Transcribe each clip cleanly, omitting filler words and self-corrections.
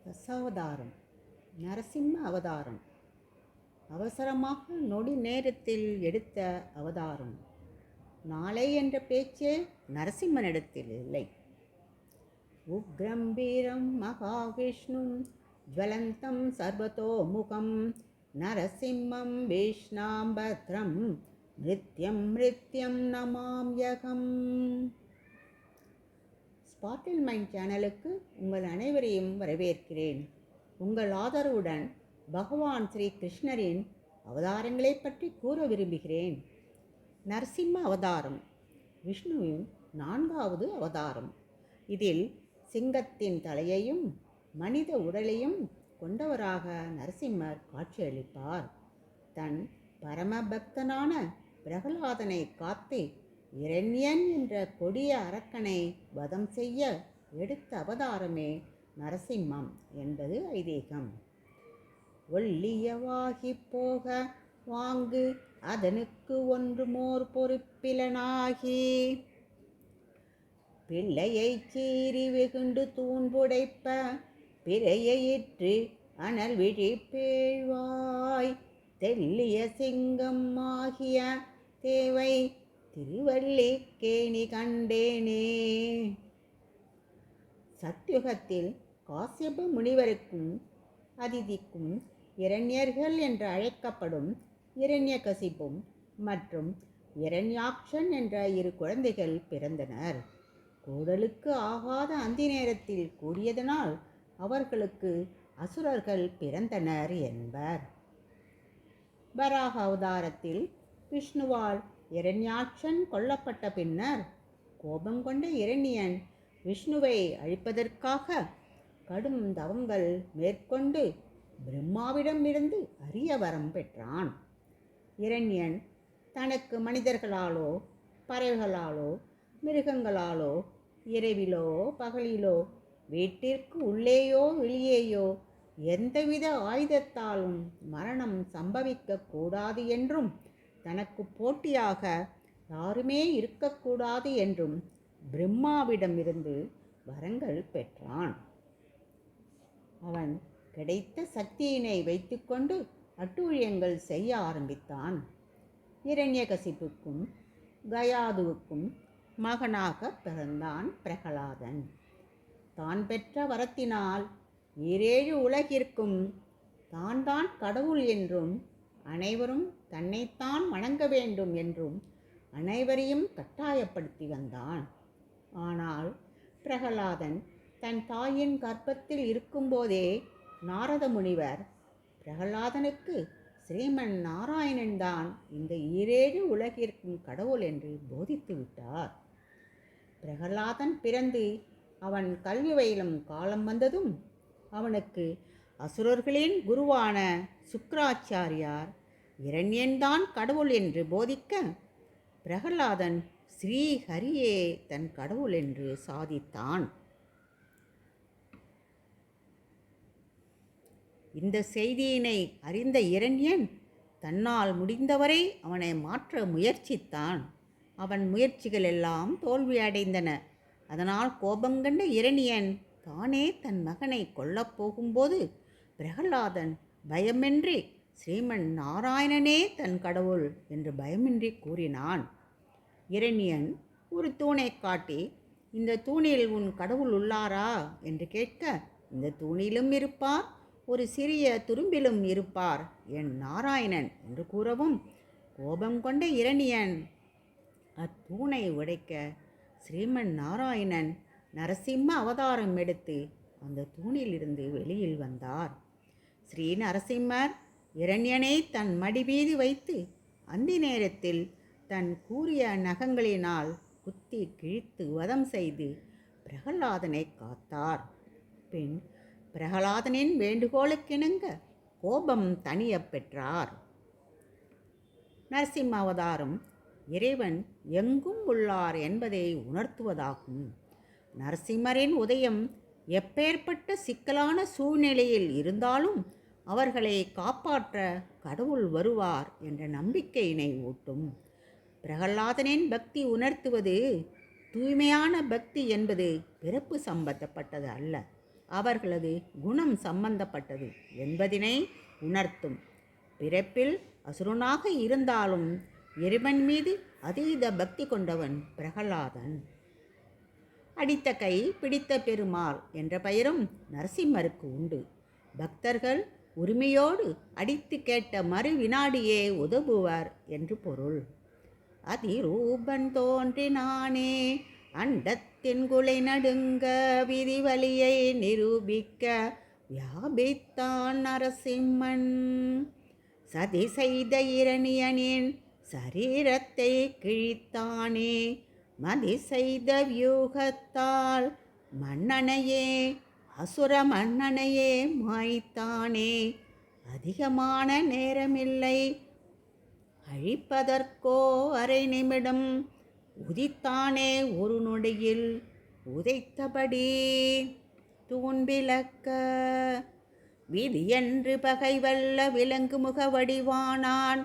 தசாவதாரம், நரசிம்ம அவதாரம். அவசரமாக நொடி நேரத்தில் எடுத்த அவதாரம். நாளை என்ற பேச்சே நரசிம்மனிடத்தில் இல்லை. உக்ரம் வீரம் மகாவிஷ்ணும் ஜ்வலந்தம் சர்வதோமுகம் நரசிம்மம் விஷ்ணாம்பத்ரம் மிருத்யம் மிருத்யம் நமாம்யகம். ஸ்பாட்டில் மைண்ட் சேனலுக்கு உங்கள் அனைவரையும் வரவேற்கிறேன். உங்கள் ஆதரவுடன் பகவான் ஸ்ரீ கிருஷ்ணரின் அவதாரங்களை பற்றி கூற விரும்புகிறேன். நரசிம்ம அவதாரம் விஷ்ணுவின் 4வது அவதாரம். இதில் சிங்கத்தின் தலையையும் மனித உடலையும் கொண்டவராக நரசிம்மர் காட்சியளிப்பார். தன் பரமபக்தனான பிரகலாதனை காத்து இரண்யன் என்ற கொடிய அரக்கனை வதம் செய்ய எடுத்த அவதாரமே நரசிம்மம் என்பது ஐதீகம். ஒல்லியவாகி போக வாங்கு அதனுக்கு ஒன்று மோர் பொறுப்பிலனாகி பிள்ளையை சீறி வெகுண்டு தூண்புடைப்ப பிறையிற்று அனல் விழி பேழ்வாய் தெல்லிய சிங்கம் ஆகிய தேவை திருவல்லிக்கேணி கண்டேனே. சத்யுகத்தில் காசியப முனிவருக்கும் அதிதிக்கும் இரண்யர்கள் என்று அழைக்கப்படும் இரண்யகசிபும் மற்றும் இரண்யாக்ஷன் என்ற 2 குழந்தைகள் பிறந்தனர். கூடலுக்கு ஆகாத அந்தி நேரத்தில் கூடியதனால் அவர்களுக்கு அசுரர்கள் பிறந்தனர் என்பர். வராக அவதாரத்தில் விஷ்ணுவால் இரண்யாக்ஷன் கொல்லப்பட்ட பின்னர் கோபம் கொண்ட இரணியன் விஷ்ணுவை அழிப்பதற்காக கடும் தவங்கள் மேற்கொண்டு பிரம்மாவிடமிருந்து அரிய வரம் பெற்றான். இரண்யன் தனக்கு மனிதர்களாலோ பறவைகளாலோ மிருகங்களாலோ இரவிலோ பகலிலோ வீட்டிற்கு உள்ளேயோ வெளியேயோ எந்தவித ஆயுதத்தாலும் மரணம் சம்பவிக்க கூடாது என்றும் தனக்கு போட்டியாக யாருமே இருக்கக்கூடாது என்றும் பிரம்மாவிடமிருந்து வரங்கள் பெற்றான். அவன் கிடைத்த சக்தியினை வைத்துக்கொண்டு அட்டூழியங்கள் செய்ய ஆரம்பித்தான். இரண்யகசிப்புக்கும் கயாதுவுக்கும் மகனாக பிறந்தான் பிரகலாதன். தான் பெற்ற வரத்தினால் 7 உலகிற்கும் தான் கடவுள் என்றும் அனைவரும் தன்னைத்தான் வணங்க வேண்டும் என்றும் அனைவரையும் கட்டாயப்படுத்தி வந்தான். ஆனால் பிரகலாதன் தன் தாயின் கர்ப்பத்தில் இருக்கும்போதே நாரத முனிவர் பிரகலாதனுக்கு ஸ்ரீமன் நாராயணன் தான் இந்த 7 உலகிற்கும் கடவுள் என்று போதித்து விட்டார். பிரகலாதன் பிறந்து அவன் கல்வி பயிலும் காலம் வந்ததும் அவனுக்கு அசுரர்களின் குருவான சுக்ராச்சாரியார் இரண்யன்தான் கடவுள் என்று போதிக்க பிரகலாதன் ஸ்ரீஹரியே தன் கடவுள் என்று சாதித்தான். இந்த செய்தியினை அறிந்த இரண்யன் தன்னால் முடிந்தவரை அவனை மாற்ற முயற்சித்தான். அவன் முயற்சிகள் எல்லாம் தோல்வியடைந்தன. அதனால் கோபங்கண்ட இரணியன் தானே தன் மகனை கொல்லப் போகும்போது பிரகலாதன் பயமின்றி ஸ்ரீமன் நாராயணனே தன் கடவுள் என்று பயமின்றி கூறினான். இரணியன் ஒரு தூணை காட்டி, இந்த தூணில் உன் கடவுள் உள்ளாரா என்று கேட்க, இந்த தூணிலும் இருப்பார், ஒரு சிறிய துரும்பிலும் இருப்பார் என் நாராயணன் என்று கூறவும் கோபம் கொண்ட இரணியன் அத்தூணை உடைக்க ஸ்ரீமன் நாராயணன் நரசிம்ம அவதாரம் எடுத்து அந்த தூணிலிருந்து வெளியில் வந்தார். ஸ்ரீ நரசிம்மர் இரண்யனை தன் மடி மீது வைத்து அந்தி நேரத்தில் தன் கூரிய நகங்களினால் குத்தி கிழித்து வதம் செய்து பிரகலாதனை காத்தார். பின் பிரகலாதனின் வேண்டுகோளுக்கிணங்க கோபம் தணிய பெற்றார். நரசிம்ம அவதாரம் இறைவன் எங்கும் உள்ளார் என்பதை உணர்த்துவதாகும். நரசிம்மரின் உதயம் எப்பேற்பட்ட சிக்கலான சூழ்நிலையில் இருந்தாலும் அவர்களை காப்பாற்ற கடவுள் வருவார் என்ற நம்பிக்கையினை ஊட்டும். பிரகலாதனின் பக்தி உணர்த்துவது தூய்மையான பக்தி என்பது பிறப்பு சம்பந்தப்பட்டது அல்ல. அவர்களது குணம் சம்பந்தப்பட்டது என்பதினை உணர்த்தும். பிறப்பில் அசுரனாக இருந்தாலும் இறைவன் மீது அதீத பக்தி கொண்டவன் பிரகலாதன். அடித்த கை பிடித்த பெருமாள் என்ற பெயரும் நரசிம்மருக்கு உண்டு. பக்தர்கள் உரிமையோடு அடித்து கேட்ட மறு வினாடியே உதவுவர் என்று பொருள். அதிரூபன் தோன்றினானே அண்டத்தின் குலை நடுங்க விதிவலியை நிரூபிக்க வியாபித்தான் நரசிம்மன். சதி செய்த இரணியனின் சரீரத்தை கிழித்தானே மதி செய்த வியூகத்தால் மன்னனையே அசுர மன்னனையே மாய்த்தானே. அதிகமான நேரமில்லை அழிப்பதற்கோ அரை நிமிடம் உதித்தானே ஒரு நொடியில் உதைத்தபடி தூண்பிளக்க. விதியன்று பகைவல்ல விலங்கு முகவடிவானான்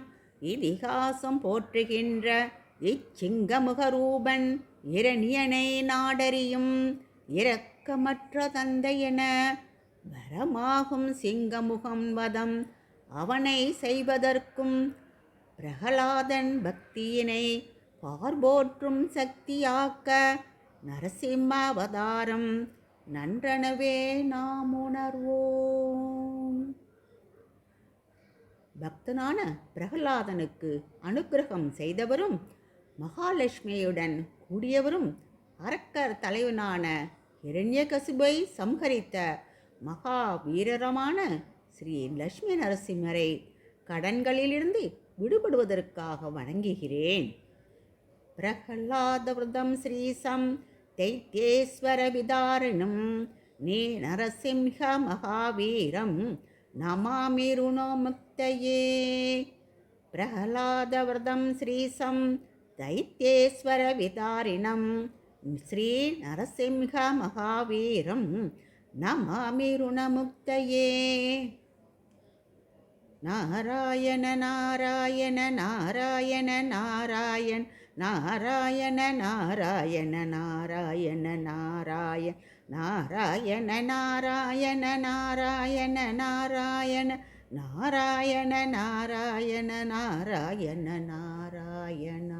இதிகாசம் போற்றுகின்ற இச்சிங்கமுகரூபன் இரணியனை நாடறியும் இரக்கமற்ற தந்தையென வரமாகும் சிங்கமுகம் வதம் அவனை செய்வதற்கும் பிரகலாதன் பக்தியினை பார்போற்றும் சக்தியாக்க நரசிம்ம அவதாரம் நன்றனவே நாம் உணர்வோம். பக்தனான பிரகலாதனுக்கு அனுக்கிரகம் செய்தவரும் மகாலட்சுமியுடன் கூடியவரும் அரக்கர் தலைவனான இரண்யகசிபை சம்ஹரித்த மகா வீரரமான ஸ்ரீ லட்சுமி நரசிம்மரை கடன்களிலிருந்து விடுபடுவதற்காக வணங்குகிறேன். பிரகலாத விரதம் ஸ்ரீசம் தைத்யேஸ்வர விதாரணம் நீ நரசிம்ஹ மகாவீரம் நமாமி ருணோமுக்தயே. பிரகலாத விரதம் ஸ்ரீசம் தைத்யேஸ்வர விதாரிணம் ஸ்ரீ நரசிம்ஹ மகாவீரம் நமாமி ருணமுக்தயே. நாராயண நாராயண நாராயண நாராயண நாராயண நாராயண நாராயண நாராயண நாராயண நாராயண நாராயண நாராயண நாராயண நாராயண நாராயண நாராயண.